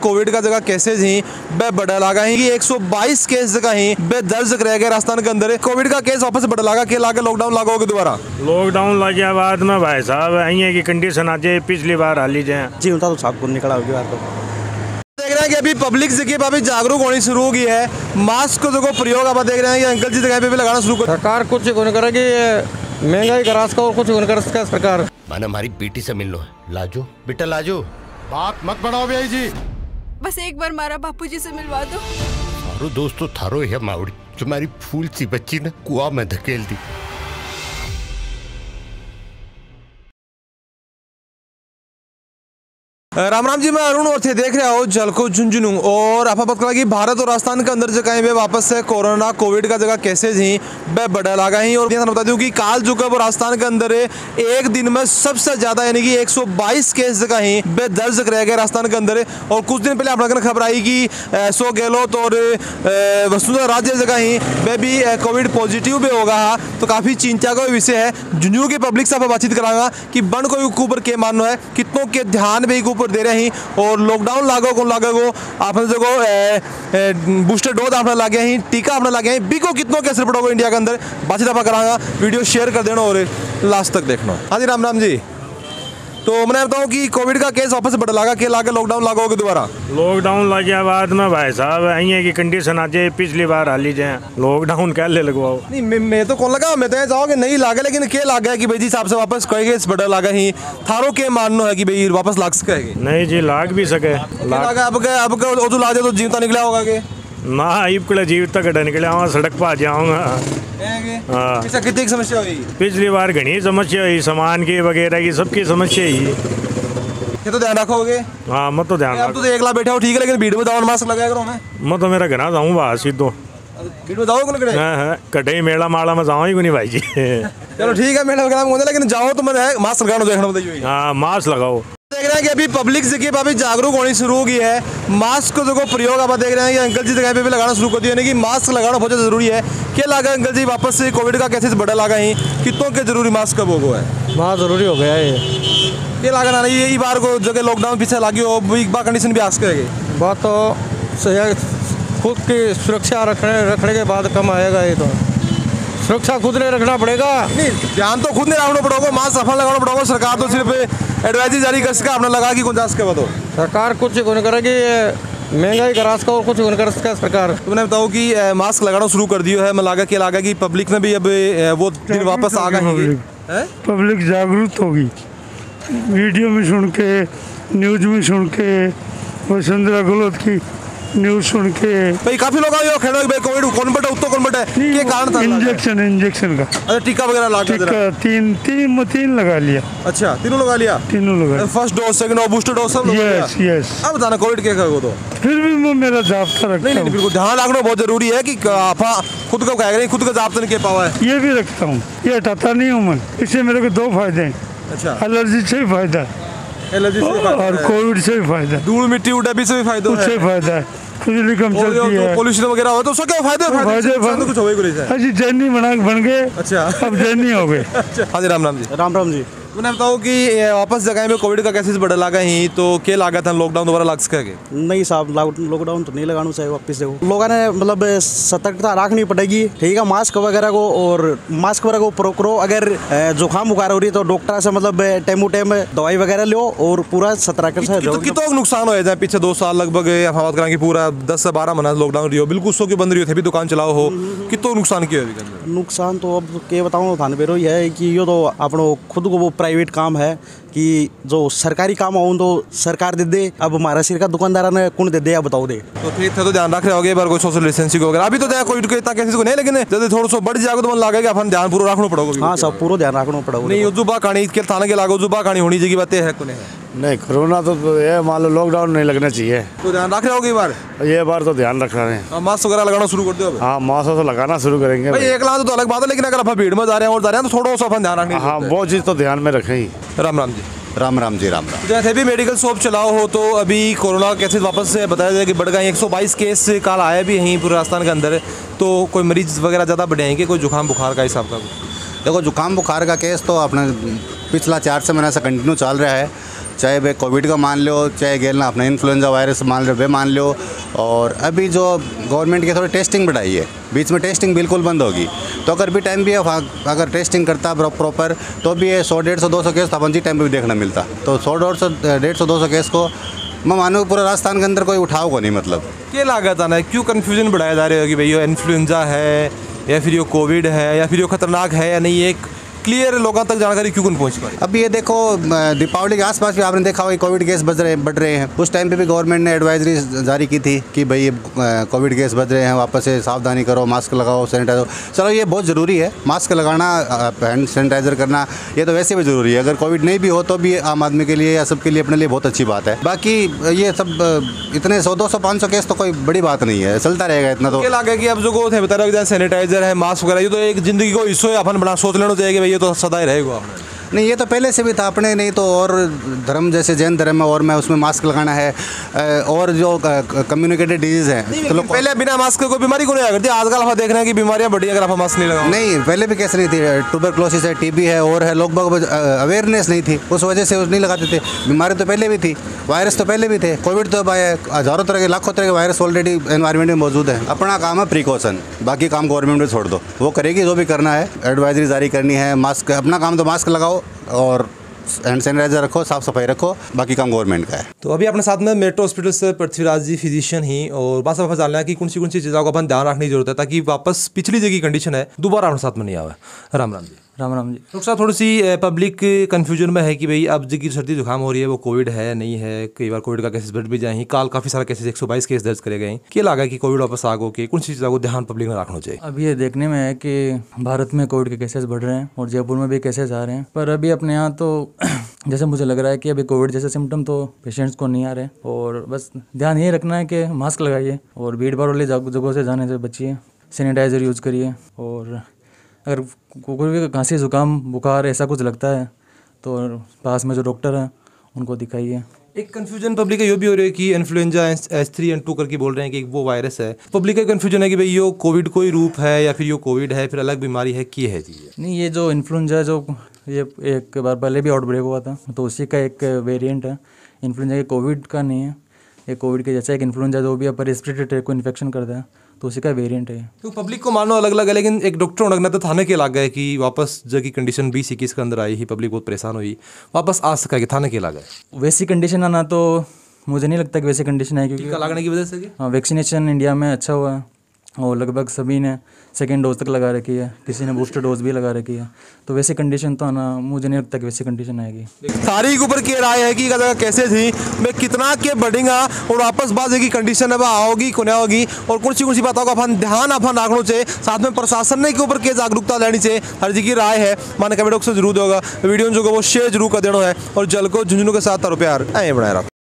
Covid का जगह cases ही बे बढ़ा लागा ही 122 केस जगह ही बे दर्ज कराया गया राजस्थान के अंदर। कोविड का केस वापस बढ़ा लागा के लाके लॉकडाउन लागू होगा दोबारा। लॉकडाउन लगे बाद में भाई साहब अँ की कंडीशन आ जाए पिछली बार हाली जाए जी उनका तो साफ निकला होगी बार। तो देख रहे हैं कि अभी पब्लिक जगह पर अभी जागरूक होनी शुरू हो गई है। मास्क को जो प्रयोग आप देख रहे हैं कि अंकल जी जगह पे भी लगाना शुरू कर। सरकार कुछ करेगी, महंगाई का रास्ता और कुछ कर सकता सरकार। माना हमारी बेटी से मिल लो है। लाजो बेटा लाजो, बात मत बढ़ाओ भैया जी। बस एक बार मारा बापूजी से मिलवा दो। थारो दोस्तों थारो है मावड़ी जो हमारी फूल सी बच्ची ने कुआं में धकेल दी। राम राम जी, मैं अरुण और थे देख रहे हो जलको झुंझुनू। और आप पता कि भारत और राजस्थान के अंदर जगह पे वापस से कोरोना कोविड का जगह केसेज ही बे बढ़ा लागा ही। और बता दूं कि काल जो वो राजस्थान के अंदर एक दिन में सबसे ज्यादा यानी कि 122 केस जगह ही बे दर्ज कराया गया राजस्थान के अंदर। और कुछ दिन पहले अपने खबर आई कि सो गहलोत और वसुंधरा राजे जगह ही वे भी कोविड पॉजिटिव भी होगा। तो काफी चिंता का विषय है। झुंझुनू की पब्लिक से बातचीत करांगा कि बन को ऊपर के मानना है, कितनों के ध्यान भी ऊपर दे रहे हैं। और लॉकडाउन लागो आपने जो बूस्टर डोज आपने लागे हैं, टीका आपने लागे हैं, बिको कितनों के असर पड़ोगे इंडिया के अंदर बातचीत आप करांगा। वीडियो शेयर कर देना और लास्ट तक देखना। हाँ जी राम राम जी। तो मैं बताऊं कि कोविड का केस वापस बढ़ लागा के लाके लॉकडाउन लागू होगा दोबारा। लॉकडाउन लगे बाद में भाई साहब अँ की कंडीशन आ जाए पिछली बार हाली जाए लॉकडाउन क्या ले लगवाओ। नहीं मैं तो कौन लगा, मैं तो चाहूँ कि नहीं लागे, लेकिन क्या लागा है कि भाई जी हिसाब से वापस कोई केस बढ़ लागा ही थारो के मानना है कि भाई वापस लाग सके। नहीं जी लाग भी सके अब तो लाजे तो जीवता निकला होगा के ना इबकड़े जीव तक निकले आऊँगा सड़क पर आ जाऊँगा। हाँ कितनी समस्या हुई पिछली बार घनी समस्या हुई, सामान की वगैरह की सबकी समस्या ही। ये तो ध्यान रखोगे। हाँ मैं तो ध्यान तो एकला बैठा हो ठीक है, लेकिन भीड़ में जाओ मास्क लगाया करो। मैं तो मेरा घना जाऊँ बाहर सीधो भीड़ में जाओ कटे मेला माला में जाऊँ ही नहीं भाई जी। चलो ठीक है मेला वगैरह, लेकिन जाओ तो मैं मास्क लगाना देखना। हाँ मास्क लगाओ। देख रहे हैं कि अभी पब्लिक जगह पर अभी जागरूक होनी शुरू हो गई है। मास्क को जो प्रयोग आप देख रहे हैं कि अंकल जी जगह पे भी लगाना शुरू कर दिया, यानी कि मास्क लगाना बहुत जरूरी है। क्या लगा अंकल जी वापस से कोविड का केसेस बढ़ा लगा ही कितनों के जरूरी मास्क कब हो है? बहुत जरूरी हो गया है क्या लगा ना ये बार को जगह लॉकडाउन पीछे लगी हो एक बार कंडीशन भी आस करेगी। बात तो सही, खुद की सुरक्षा रखने के बाद कम आएगा। ये तो सुरक्षा खुद ने रखना पड़ेगा। नहीं ध्यान तो खुद नहीं रखना पड़ेगा, मास्क सफल लगाना पड़ेगा। सरकार तो सिर्फ एडवाइजरी जारी कर सके, आपने लगा कि गुंजाइश के बताओ। सरकार कुछ करेगी, महंगाई का रास्ता और कुछ कर सकता सरकार। तो मैं बताऊँ कि मास्क लगाना शुरू कर दिया है। मैं लगा कि पब्लिक में भी अब वो दिन वापस आ गए। पब्लिक जागरूक होगी, वीडियो में सुन के, न्यूज में सुन के, वसुंधरा गहलोत की न्यूज सुन के भाई काफी लोग आए खेलो भाई कोविड कौन बटा उत्तो कौन बटा है ये कारण था इंजेक्शन का। अच्छा टीका वगैरह लगा टीका तीन लगा लिया। अच्छा तीनों लगा लिया फर्स्ट डोज सेकंड और बूस्टर डोज सब यस यस। अब बताना कोविड के का तो फिर भी मैं मेरा जाब्ता रखता हूं। नहीं बिल्कुल ध्यान रखना बहुत जरूरी है कि आप खुद का कह रहे खुद का जाब्ता नहीं के पावा है। ये भी रखता हूँ, ये हटाता नहीं हूँ मैं। इससे मेरे को दो फायदे हैं। अच्छा एलर्जी से भी फायदा है और कोविड से भी फायदा है, धूल मिट्टी उड़े से भी फायदा है, उससे फायदा है, खुजली कम चलती है, पोल्यूशन वगैरह हो तो उसका क्या फायदा कुछ हो गए जी जैनी बन गए। अच्छा अब जैनी हो गए। हाँ जी राम राम जी। राम राम जी। मैं बताऊँ कि वापस जगह में कोविड का केसेस बढ़ा लगा ही तो क्या लगा था लॉकडाउन दोबारा लग सके? नहीं साहब लॉकडाउन तो नहीं लगाना चाहिए वापस से। लोगों ने मतलब सतर्कता रखनी पड़ेगी, ठीक है। मास्क वगैरह को प्रयोग करो। अगर जुकाम बुखार हो रही है तो डॉक्टर से मतलब टाइम दवाई वगैरह लो और पूरा सतर्क से रहो। कितना नुकसान हो जाए पीछे 2 साल लगभग बात करेंगे पूरा 10 से 12 महीना लॉकडाउन रही हो, बिल्कुल सो की बंद रही हो, दुकान चलाओ हो, कितना नुकसान किया? नुकसान तो अब क्या बताऊँ थाने पे ही है कि ये तो अपनो खुद को वो प्राइवेट काम है कि जो सरकारी काम हो तो सरकार दे दे। अब हमारा सिर का दुकानदार ने कौन दे दे बताओ दे। तो ठीक है तो ध्यान रख रहे होगे बार कोई सोशल डिस्टेंसिंग वगैरह अभी तो कोविड के इतना केसेस को नहीं, लेकिन जब थोड़ा सा बढ़ जाएगा तो मन लगेगा अपन ध्यान पूरा रखना पड़ेगा। हाँ सब पूरा ध्यान रखना पड़ेगा। नहीं जुबा कहानी के थाने के लागो जुबा कहानी होनी चाहिए बातें है को नहीं कोरोना तो ये मान लो लॉकडाउन नहीं लगना चाहिए, तो ध्यान रख रहे होगे ये बार तो ध्यान रख रहे हैं। मास्क वगैरह लगाना शुरू कर दो। हाँ मास्क तो लगाना शुरू करेंगे भाई। एक लाख तो अलग बात है, लेकिन अगर आप भीड़ में जा रहे हैं और जा रहे हैं तो थोड़ा सा अपन ध्यान रखना। हाँ वो चीज़ तो ध्यान में रखें ही। राम राम जी। राम राम जी। राम राम। जैसे भी मेडिकल शॉप चलाओ हो तो अभी कोरोना केसेस वापस से बताया जाए कि बढ़ गए। 122 केस कल आया भी यहीं पूरे राजस्थान के अंदर। तो कोई मरीज वगैरह ज़्यादा बढ़े हैं कि कोई जुकाम बुखार का हिसाब का? देखो जुकाम बुखार का केस तो अपने पिछला 4 महीना से कंटिन्यू चल रहा है, चाहे वे कोविड का मान लो, चाहे गेलना अपना इन्फ्लुएंजा वायरस मान लो, वे मान लो। और अभी जो गवर्नमेंट की थोड़ी टेस्टिंग बढ़ाई है, बीच में टेस्टिंग बिल्कुल बंद होगी, तो अगर भी टाइम भी है अगर टेस्टिंग करता प्रॉपर तो भी ये 100, 150, 200 केस तो अपन जी टाइम पर भी देखना मिलता। तो 100, 150, 200 केस को मैं मानूँ पूरा राजस्थान के अंदर कोई उठाव को नहीं, मतलब क्या लागत आना है, क्यों कन्फ्यूजन बढ़ाया जा रहा है कि भाई ये इन्फ्लुएंजा है या फिर ये कोविड है या फिर ये खतरनाक है या नहीं, एक क्लियर लोगों तक जानकारी क्यों नहीं पहुंच पाई? अभी ये देखो दीपावली के आसपास भी आपने देखा होगा कोविड केस बढ़ रहे हैं। उस टाइम पे भी गवर्नमेंट ने एडवाइजरी जारी की थी कि भाई ये कोविड केस बढ़ रहे हैं, वापस से सावधानी करो, मास्क लगाओ, सैनिटाइजर। चलो ये बहुत ज़रूरी है, मास्क लगाना, हैंड सैनिटाइजर करना, ये तो वैसे भी ज़रूरी है। अगर कोविड नहीं भी हो तो भी आम आदमी के लिए या सबके लिए अपने लिए बहुत अच्छी बात है। बाकी ये सब इतने 100, 200, 500 केस तो कोई बड़ी बात नहीं है, चलता रहेगा इतना। तो क्या लगे कि अब जो बता रहे हो सैनिटाइजर है, मास्क वगैरह, ये तो एक जिंदगी को हिस्सों है, अपन बड़ा सोच लेना चाहिए कि भाई ये तो सदा ही रहेगा। नहीं, ये तो पहले से भी था अपने, नहीं तो और धर्म जैसे जैन धर्म है और मैं उसमें मास्क लगाना है, और जो कम्युनिकेटेड डिजीज़ है तो लोग पहले बिना मास्क के कोई बीमारी को नहीं करती। आजकल आप देख रहे हैं कि बीमारियां बढ़ी अगर आप मास्क नहीं लगाओ। नहीं, पहले भी कैसे नहीं थी, ट्यूबरक्लोसिस है, टीबी है और है, लोग अवेयरनेस नहीं थी, उस वजह से नहीं लगाते थे। बीमारी तो पहले भी थी, वायरस तो पहले भी थे, कोविड तो हज़ारों तरह के, लाखों तरह के वायरस ऑलरेडी एनवायरनमेंट में मौजूद है। अपना काम है प्रिकॉशन, बाकी काम गवर्नमेंट में छोड़ दो, वो करेगी जो भी करना है। एडवाइजरी जारी करनी है, मास्क, अपना काम तो मास्क लगाओ और हैंड सैनिटाइजर रखो, साफ सफाई रखो, बाकी काम गवर्नमेंट का है। तो अभी अपने साथ में मेट्रो हॉस्पिटल से पृथ्वीराज जी फिजिशियन ही, और बस अब जानना है कि कौन सी चीज़ों को अपन ध्यान रखने की जरूरत है ताकि वापस पिछली जगह की कंडीशन है दोबारा अपने साथ में नहीं आवे। राम राम जी। राम राम जी। डॉक्टर साहब, थोड़ी सी पब्लिक कन्फ्यूजन में है कि भाई अब जो सर्दी जुकाम हो रही है वो कोविड है नहीं है, कई बार कोविड का केसेस बढ़ भी जाए, काल काफ़ी सारे केसेस 122 केस दर्ज करे गए। क्या लगा कि कोविड वापस आ गो कि कौन सी चीज़ों को ध्यान पब्लिक में रखना चाहिए? अब ये देखने में है कि भारत में कोविड के केसेस बढ़ रहे हैं और जयपुर में भी केसेस आ रहे हैं, पर अभी अपने यहाँ तो जैसे मुझे लग रहा है कि अभी कोविड जैसे सिम्टम तो पेशेंट्स को नहीं आ रहे, और बस ध्यान ये रखना है कि मास्क लगाइए और भीड़ भाड़ वाली जगहों से जाने से बचिए, सैनिटाइज़र यूज़ करिए, और अगर कोई भी खांसी जुकाम बुखार ऐसा कुछ लगता है तो पास में जो डॉक्टर हैं उनको दिखाइए। एक कन्फ्यूजन पब्लिक का ये भी हो रही है कि इन्फ्लुएंजा H3N2 करके बोल रहे हैं कि वो वायरस है। पब्लिक का कन्फ्यूजन है कि भाई ये कोविड कोई रूप है या फिर ये कोविड है, फिर अलग बीमारी है, की है जी? नहीं, ये जो इन्फ्लुएंजा जो ये एक बार पहले भी आउटब्रेक हुआ था तो उसी का एक वेरिएंट है। इन्फ्लुएंजा ये कोविड का नहीं है, ये कोविड के जैसा एक इन्फ्लुएंजा जो भी अपर रेस्पिरेटरी ट्रैक्ट को इन्फेक्शन करता है तो उसी का वेरिएंट है। तो पब्लिक को मानो अलग अलग है, लेकिन एक डॉक्टर होने तो थाने के लग गए कि वापस जो की कंडीशन 20-21 के अंदर आई ही, पब्लिक बहुत परेशान हुई, वापस आ सका कि थाने के लग गए। वैसी कंडीशन आना तो मुझे नहीं लगता कि वैसी कंडीशन है, क्योंकि लगने की वजह से हाँ, वैक्सीनेशन इंडिया में अच्छा हुआ है और लगभग सभी ने सेकेंड डोज तक लगा रखी है, किसी ने बूस्टर डोज भी लगा रखी है, तो वैसी कंडीशन तो आना मुझे नहीं लगता कि वैसी कंडीशन आएगी। तारीख ऊपर की राय है कि जगह कैसे थी, मैं कितना के बढ़ेगा और वापस बाजे की कंडीशन है आओगी को नहीं होगी, और कौन सी बातों का अपन ध्यान अपन रखना चाहिए, साथ में प्रशासन ने के ऊपर के जागरूकता लेनी चाहिए, हर जी की राय है। माने कमेंट बॉक्स में जरूर होगा, वीडियो जो वो शेयर जरूर कर देना है और जल को झुंझुनू के साथ तारो प्यार ऐ बनाए रखो।